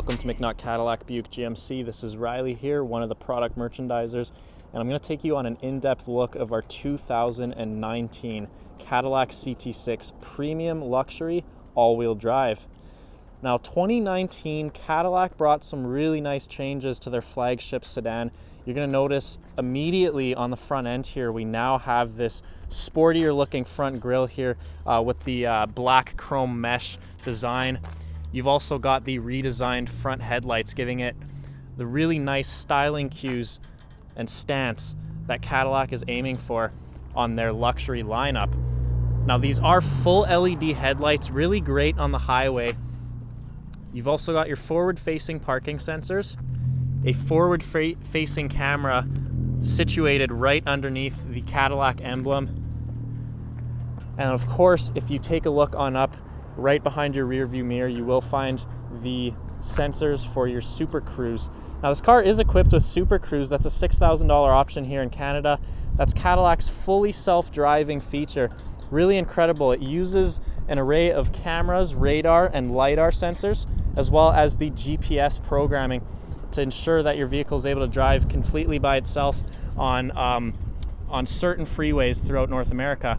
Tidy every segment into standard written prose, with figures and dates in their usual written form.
Welcome to McNaught Cadillac Buick GMC. This is Riley here, one of the product merchandisers, and I'm going to take you on an in-depth look of our 2019 Cadillac CT6 Premium Luxury All-Wheel Drive. Now, 2019 Cadillac brought some really nice changes to their flagship sedan. You're going to notice immediately on the front end here, we now have this sportier looking front grille here with the black chrome mesh design. You've also got the redesigned front headlights, giving it the really nice styling cues and stance that Cadillac is aiming for on their luxury lineup. Now, these are full LED headlights, really great on the highway. You've also got your forward-facing parking sensors, a forward-facing camera situated right underneath the Cadillac emblem. And of course, if you take a look on up, right behind your rear view mirror, you will find the sensors for your Super Cruise. Now, this car is equipped with Super Cruise. That's a $6,000 option here in Canada. That's Cadillac's fully self-driving feature. Really incredible. It uses an array of cameras, radar, and LiDAR sensors, as well as the GPS programming to ensure that your vehicle is able to drive completely by itself on certain freeways throughout North America.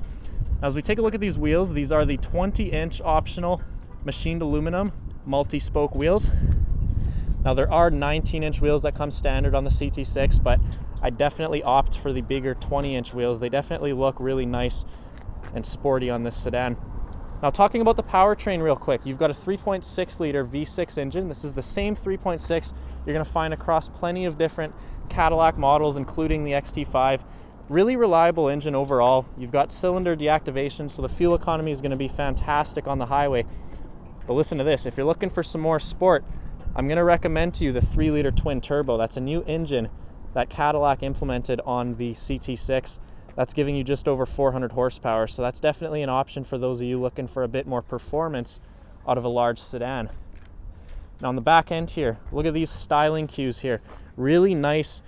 As we take a look at these wheels, these are the 20-inch optional machined aluminum multi-spoke wheels. Now, there are 19-inch wheels that come standard on the CT6, but I definitely opt for the bigger 20-inch wheels. They definitely look really nice and sporty on this sedan. Now, talking about the powertrain real quick, you've got a 3.6-liter V6 engine. This is the same 3.6 you're going to find across plenty of different Cadillac models, including the XT5. Really reliable engine overall. You've got cylinder deactivation, so the fuel economy is going to be fantastic on the highway. But listen to this, if you're looking for some more sport, I'm going to recommend to you the 3-liter twin turbo. That's a new engine that Cadillac implemented on the CT6. That's giving you just over 400 horsepower, so that's definitely an option for those of you looking for a bit more performance out of a large sedan. Now, on the back end here, look at these styling cues here. Really nice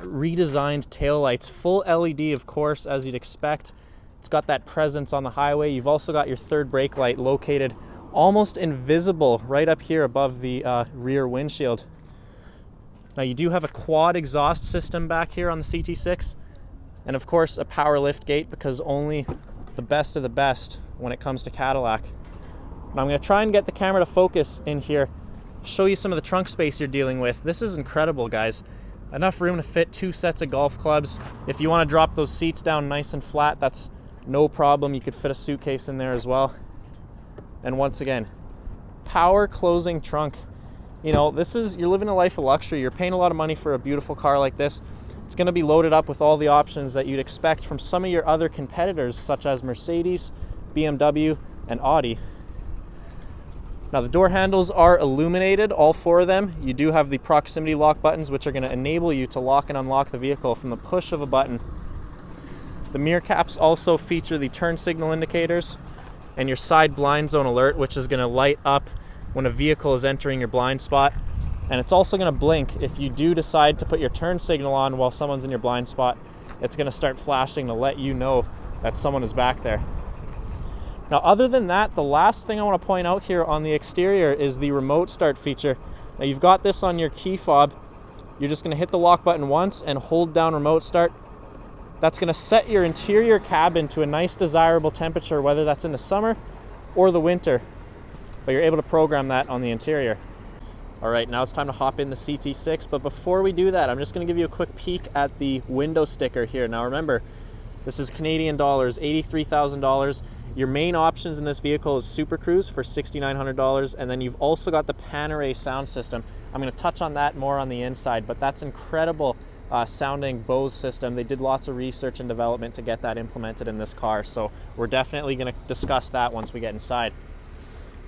redesigned taillights, full LED, of course, as you'd expect. It's got that presence on the highway. You've also got your third brake light located almost invisible right up here above the rear windshield. Now, you do have a quad exhaust system back here on the CT6, and of course a power lift gate, because only the best of the best when it comes to Cadillac. Now, I'm going to try and get the camera to focus in here, show you some of the trunk space you're dealing with. This is incredible, guys. Enough room to fit 2 sets of golf clubs. If you want to drop those seats down nice and flat, that's no problem. You could fit a suitcase in there as well. And once again, power closing trunk. You know, you're living a life of luxury. You're paying a lot of money for a beautiful car like this. It's going to be loaded up with all the options that you'd expect from some of your other competitors, such as Mercedes, BMW, and Audi. Now, the door handles are illuminated, all 4 of them. You do have the proximity lock buttons, which are going to enable you to lock and unlock the vehicle from the push of a button. The mirror caps also feature the turn signal indicators and your side blind zone alert, which is going to light up when a vehicle is entering your blind spot. And it's also going to blink if you do decide to put your turn signal on while someone's in your blind spot. It's going to start flashing to let you know that someone is back there. Now, other than that, the last thing I want to point out here on the exterior is the remote start feature. Now, you've got this on your key fob. You're just going to hit the lock button once and hold down remote start. That's going to set your interior cabin to a nice desirable temperature, whether that's in the summer or the winter. But you're able to program that on the interior. All right, now it's time to hop in the CT6. But before we do that, I'm just going to give you a quick peek at the window sticker here. Now, remember, this is Canadian dollars, $83,000. Your main options in this vehicle is Super Cruise for $6,900, and then you've also got the Panaray sound system. I'm going to touch on that more on the inside, but that's incredible sounding Bose system. They did lots of research and development to get that implemented in this car, so we're definitely going to discuss that once we get inside.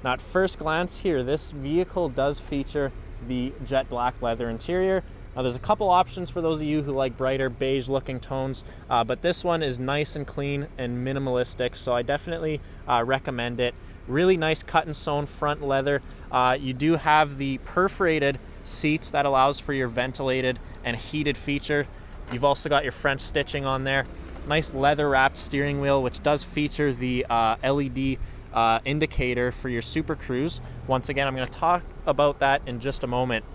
Now, at first glance here, this vehicle does feature the jet black leather interior. Now, there's a couple options for those of you who like brighter beige looking tones, but this one is nice and clean and minimalistic, so I definitely recommend it. Really nice cut and sewn front leather. You do have the perforated seats that allows for your ventilated and heated feature. You've also got your French stitching on there. Nice leather wrapped steering wheel, which does feature the LED indicator for your Super Cruise. Once again, I'm going to talk about that in just a moment.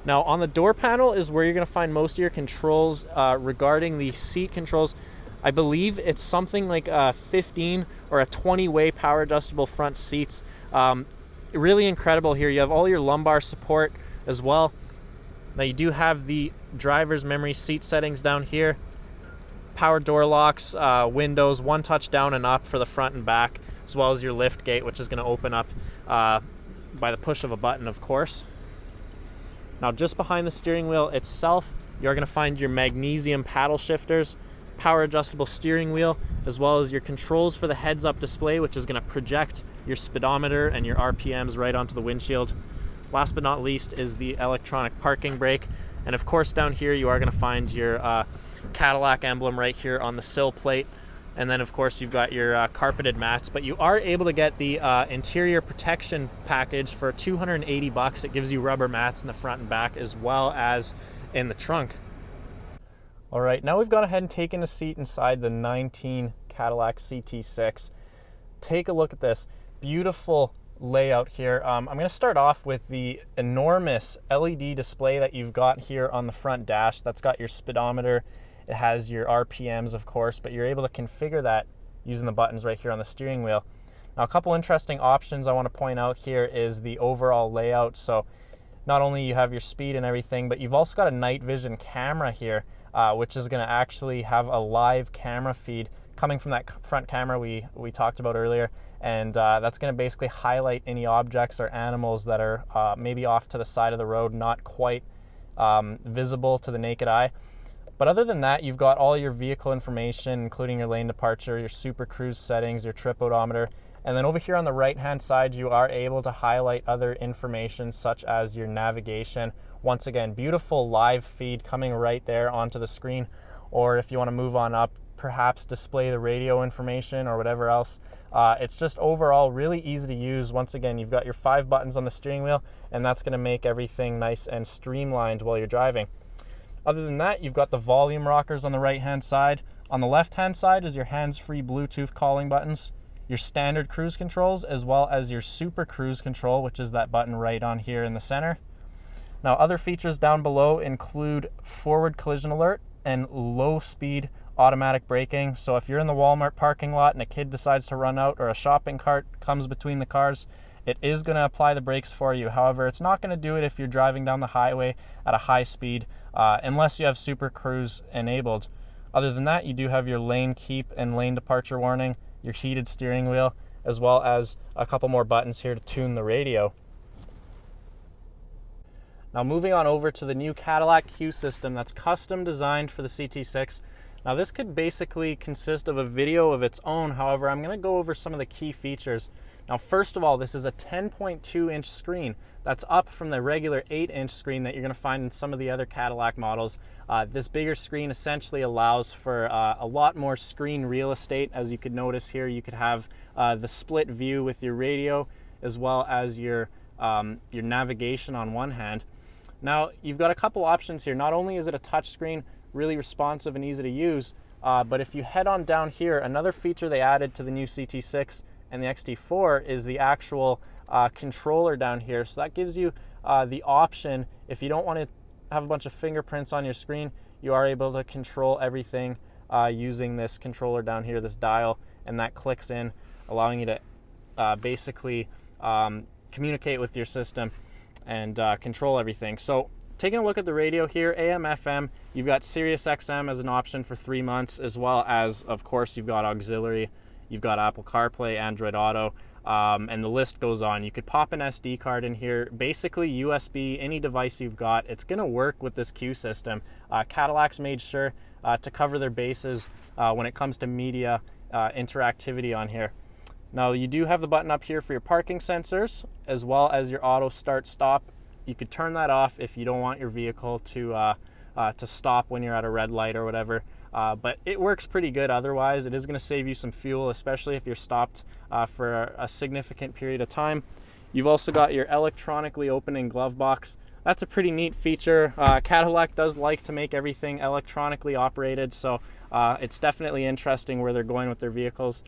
Now, on the door panel is where you're going to find most of your controls regarding the seat controls. I believe it's something like a 15 or a 20-way power adjustable front seats. Really incredible here. You have all your lumbar support as well. Now, you do have the driver's memory seat settings down here. Power door locks, windows, one touch down and up for the front and back, as well as your lift gate, which is going to open up by the push of a button, of course. Now, just behind the steering wheel itself, you're going to find your magnesium paddle shifters, power adjustable steering wheel, as well as your controls for the heads-up display, which is going to project your speedometer and your RPMs right onto the windshield. Last but not least is the electronic parking brake. And of course, down here you are going to find your Cadillac emblem right here on the sill plate. And then of course you've got your carpeted mats, but you are able to get the interior protection package for $280. It gives you rubber mats in the front and back as well as in the trunk. All right, now we've gone ahead and taken a seat inside the 19 Cadillac CT6. Take a look at this beautiful layout here. I'm going to start off with the enormous LED display that you've got here on the front dash. That's got your speedometer. It has your RPMs, of course, but you're able to configure that using the buttons right here on the steering wheel. Now, a couple interesting options I want to point out here is the overall layout. So not only you have your speed and everything, but you've also got a night vision camera here, which is going to actually have a live camera feed coming from that front camera we talked about earlier. And that's going to basically highlight any objects or animals that are maybe off to the side of the road, not quite visible to the naked eye. But other than that, you've got all your vehicle information, including your lane departure, your Super Cruise settings, your trip odometer. And then over here on the right-hand side, you are able to highlight other information such as your navigation. Once again, beautiful live feed coming right there onto the screen. Or if you want to move on up, perhaps display the radio information or whatever else. It's just overall really easy to use. Once again, you've got your 5 buttons on the steering wheel, and that's going to make everything nice and streamlined while you're driving. Other than that, you've got the volume rockers on the right-hand side. On the left-hand side is your hands-free Bluetooth calling buttons, your standard cruise controls, as well as your Super Cruise control, which is that button right on here in the center. Now, other features down below include forward collision alert and low-speed automatic braking. So if you're in the Walmart parking lot and a kid decides to run out or a shopping cart comes between the cars, it is going to apply the brakes for you. However, it's not going to do it if you're driving down the highway at a high speed, unless you have Super Cruise enabled. Other than that, you do have your lane keep and lane departure warning, your heated steering wheel, as well as a couple more buttons here to tune the radio. Now, moving on over to the new Cadillac CUE system that's custom designed for the CT6. Now, this could basically consist of a video of its own. However, I'm going to go over some of the key features. Now, first of all, this is a 10.2-inch screen. That's up from the regular 8-inch screen that you're going to find in some of the other Cadillac models. This bigger screen essentially allows for a lot more screen real estate. As you could notice here, you could have the split view with your radio as well as your navigation on one hand. Now, you've got a couple options here. Not only is it a touch screen, really responsive and easy to use, but if you head on down here, another feature they added to the new CT6 and the XT4 is the actual controller down here. So that gives you the option, if you don't want to have a bunch of fingerprints on your screen, you are able to control everything using this controller down here, this dial, and that clicks in, allowing you to basically communicate with your system and control everything. So taking a look at the radio here, AM, FM, you've got Sirius XM as an option for 3 months, as well as, of course, you've got auxiliary, you've got Apple CarPlay, Android Auto, and the list goes on. You could pop an SD card in here, basically USB, any device you've got, it's going to work with this CUE system. Cadillac's made sure to cover their bases when it comes to media interactivity on here. Now, you do have the button up here for your parking sensors, as well as your auto start stop. You could turn that off if you don't want your vehicle to stop when you're at a red light or whatever. But it works pretty good otherwise. It is going to save you some fuel, especially if you're stopped for a significant period of time. You've also got your electronically opening glove box. That's a pretty neat feature. Cadillac does like to make everything electronically operated, so it's definitely interesting where they're going with their vehicles.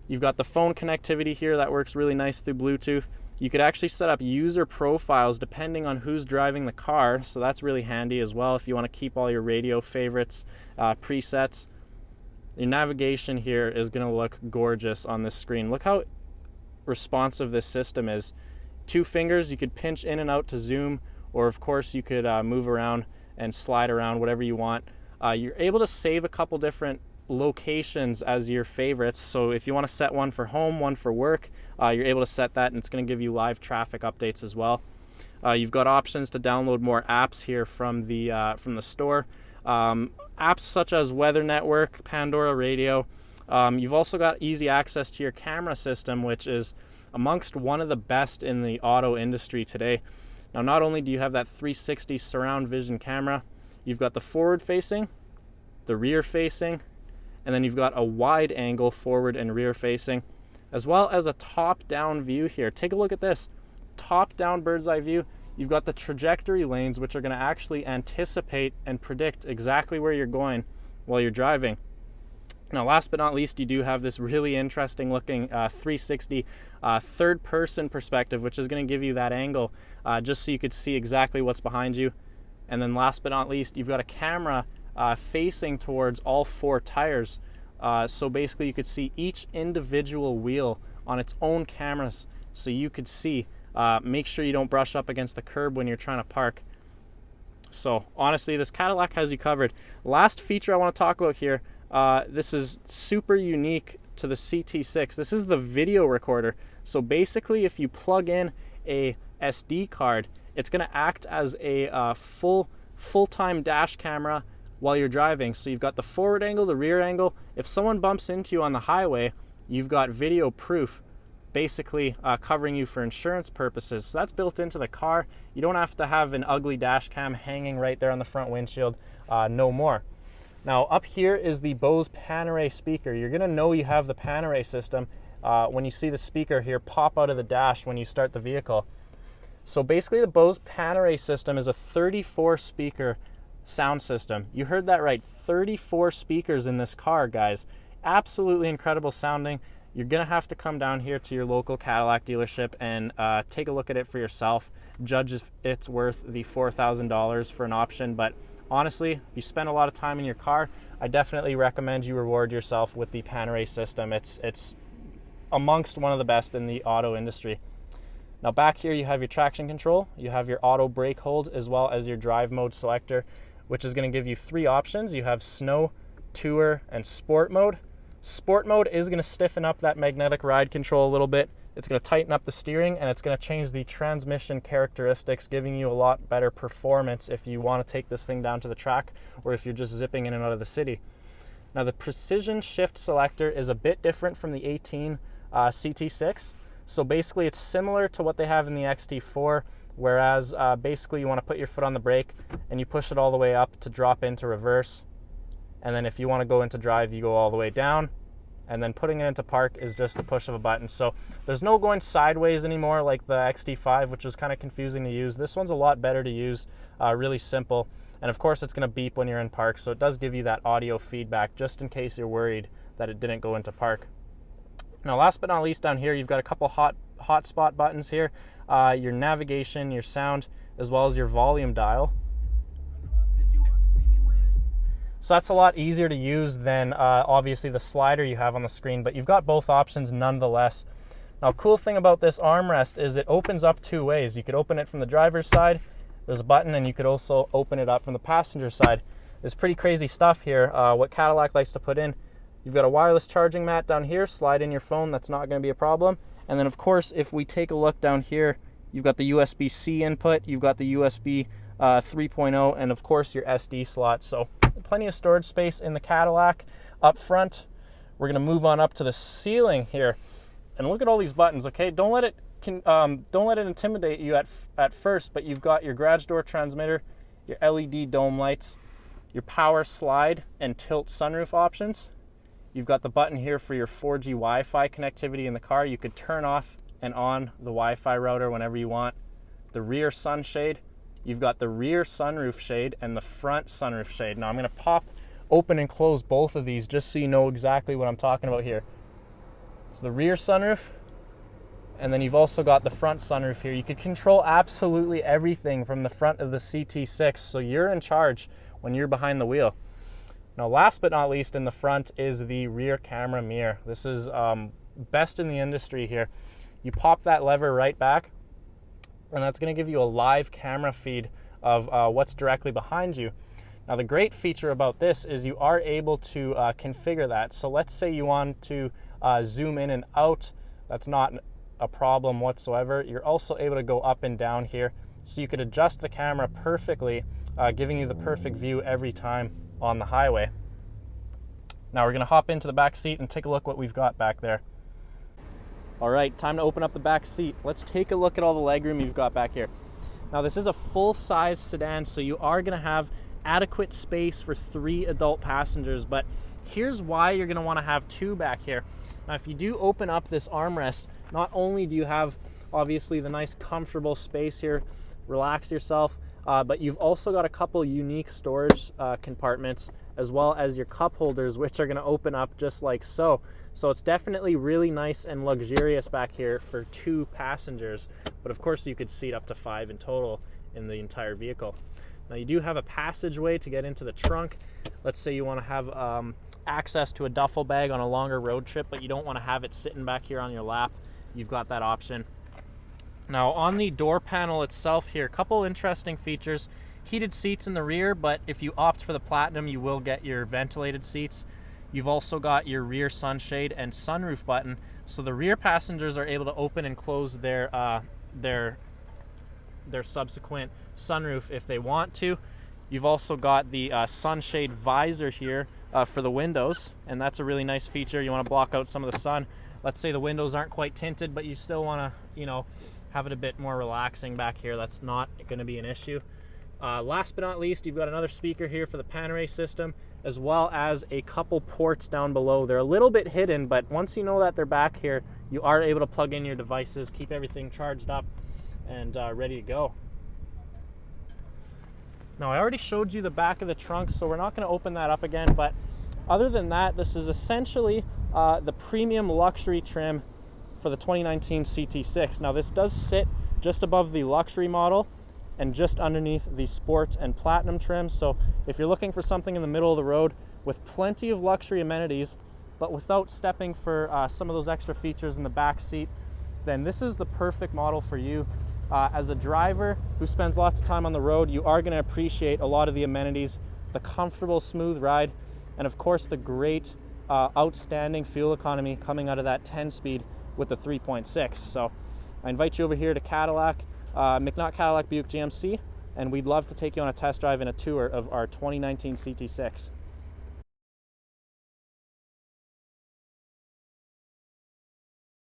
You've got the phone connectivity here that works really nice through Bluetooth. You could actually set up user profiles depending on who's driving the car, so that's really handy as well if you want to keep all your radio favorites, presets. Your navigation here is going to look gorgeous on this screen. Look how responsive this system is. 2 fingers, you could pinch in and out to zoom, or of course you could move around and slide around, whatever you want. You're able to save a couple different locations as your favorites, so if you want to set one for home, one for work, you're able to set that, and it's going to give you live traffic updates as well. You've got options to download more apps here from the store. Apps such as Weather Network, Pandora Radio. You've also got easy access to your camera system, which is amongst one of the best in the auto industry today. Now, not only do you have that 360 surround vision camera, you've got the forward facing, the rear facing, and then you've got a wide angle forward and rear facing, as well as a top-down view here. Take a look at this. Top-down bird's eye view. You've got the trajectory lanes, which are going to actually anticipate and predict exactly where you're going while you're driving. Now, last but not least, you do have this really interesting looking 360 third-person perspective, which is going to give you that angle just so you could see exactly what's behind you. And then last but not least, you've got a camera facing towards all 4 tires. So basically you could see each individual wheel on its own cameras, so you could see, make sure you don't brush up against the curb when you're trying to park. So honestly, this Cadillac has you covered. Last feature I want to talk about here, this is super unique to the CT6. This is the video recorder. So basically if you plug in a SD card, it's going to act as a full-time dash camera while you're driving. So you've got the forward angle, the rear angle. If someone bumps into you on the highway, you've got video proof basically covering you for insurance purposes. So that's built into the car. You don't have to have an ugly dash cam hanging right there on the front windshield no more. Now up here is the Bose Panaray speaker. You're gonna know you have the Panaray system when you see the speaker here pop out of the dash when you start the vehicle. So basically the Bose Panaray system is a 34 speaker sound system. You heard that right, 34 speakers in this car, guys. Absolutely incredible sounding. You're gonna have to come down here to your local Cadillac dealership and take a look at it for yourself. Judge if it's worth the $4,000 for an option, but honestly, if you spend a lot of time in your car, I definitely recommend you reward yourself with the Panaray system. It's amongst one of the best in the auto industry. Now back here you have your traction control, you have your auto brake hold, as well as your drive mode selector, which is going to give you 3 options. You have snow, tour, and sport mode. Sport mode is going to stiffen up that magnetic ride control a little bit. It's going to tighten up the steering, and it's going to change the transmission characteristics, giving you a lot better performance if you want to take this thing down to the track or if you're just zipping in and out of the city. Now the precision shift selector is a bit different from the 18 CT6. So basically it's similar to what they have in the XT4, whereas basically you want to put your foot on the brake and you push it all the way up to drop into reverse. And then if you want to go into drive, you go all the way down. And then putting it into park is just the push of a button. So there's no going sideways anymore like the XT5, which was kind of confusing to use. This one's a lot better to use, really simple. And of course it's going to beep when you're in park, so it does give you that audio feedback just in case you're worried that it didn't go into park. Now last but not least, down here you've got a couple hotspot buttons here, your navigation, your sound, as well as your volume dial. So that's a lot easier to use than obviously the slider you have on the screen, but you've got both options nonetheless. Now cool thing about this armrest is it opens up 2 ways. You could open it from the driver's side, there's a button, and you could also open it up from the passenger side. There's pretty crazy stuff here, what Cadillac likes to put in. You've got a wireless charging mat down here, slide in your phone, that's not going to be a problem. And then of course, if we take a look down here, you've got the USB-C input, you've got the USB 3.0, and of course your SD slot. So plenty of storage space in the Cadillac. Up front, we're going to move on up to the ceiling here, and look at all these buttons. Okay, don't let it intimidate you at first, but you've got your garage door transmitter, your LED dome lights, your power slide and tilt sunroof options. You've got the button here for your 4G Wi-Fi connectivity in the car. You could turn off and on the Wi-Fi router whenever you want. The rear sunshade. You've got the rear sunroof shade and the front sunroof shade. Now I'm going to pop open and close both of these just so you know exactly what I'm talking about here. So the rear sunroof, and then you've also got the front sunroof here. You could control absolutely everything from the front of the CT6, so you're in charge when you're behind the wheel. Now, last but not least in the front is the rear camera mirror. This is best in the industry here. You pop that lever right back, and that's going to give you a live camera feed of what's directly behind you. Now, the great feature about this is you are able to configure that. So let's say you want to zoom in and out. That's not a problem whatsoever. You're also able to go up and down here, so you could adjust the camera perfectly, giving you the perfect view every time on the highway. Now we're going to hop into the back seat and take a look what we've got back there. All right, time to open up the back seat. Let's take a look at all the legroom you've got back here. Now, this is a full-size sedan, so you are going to have adequate space for 3 adult passengers, but here's why you're going to want to have 2 back here. Now, if you do open up this armrest, not only do you have obviously the nice comfortable space here, relax yourself, but you've also got a couple unique storage compartments, as well as your cup holders, which are going to open up just like so. So it's definitely really nice and luxurious back here for 2 passengers, but of course you could seat up to 5 in total in the entire vehicle. Now, you do have a passageway to get into the trunk. Let's say you want to have access to a duffel bag on a longer road trip, but you don't want to have it sitting back here on your lap. You've got that option. Now, on the door panel itself here, a couple interesting features. Heated seats in the rear, but if you opt for the Platinum, you will get your ventilated seats. You've also got your rear sunshade and sunroof button, so the rear passengers are able to open and close their subsequent sunroof if they want to. You've also got the sunshade visor here for the windows, and that's a really nice feature. You want to block out some of the sun. Let's say the windows aren't quite tinted, but you still want to, have it a bit more relaxing back here. That's not going to be an issue. Last but not least, you've got another speaker here for the Panaray system, as well as a couple ports down below. They're a little bit hidden, but once you know that they're back here, you are able to plug in your devices, keep everything charged up, and ready to go. Now, I already showed you the back of the trunk, so we're not going to open that up again, but other than that, this is essentially the premium luxury trim for the 2019 CT6. Now, this does sit just above the luxury model and just underneath the sport and platinum trim. So if you're looking for something in the middle of the road with plenty of luxury amenities, but without stepping for some of those extra features in the back seat, then this is the perfect model for you. As a driver who spends lots of time on the road, you are going to appreciate a lot of the amenities, the comfortable, smooth ride, and of course the great, outstanding fuel economy coming out of that 10-speed with the 3.6. So I invite you over here to Cadillac, McNaught Cadillac Buick GMC, and we'd love to take you on a test drive and a tour of our 2019 CT6.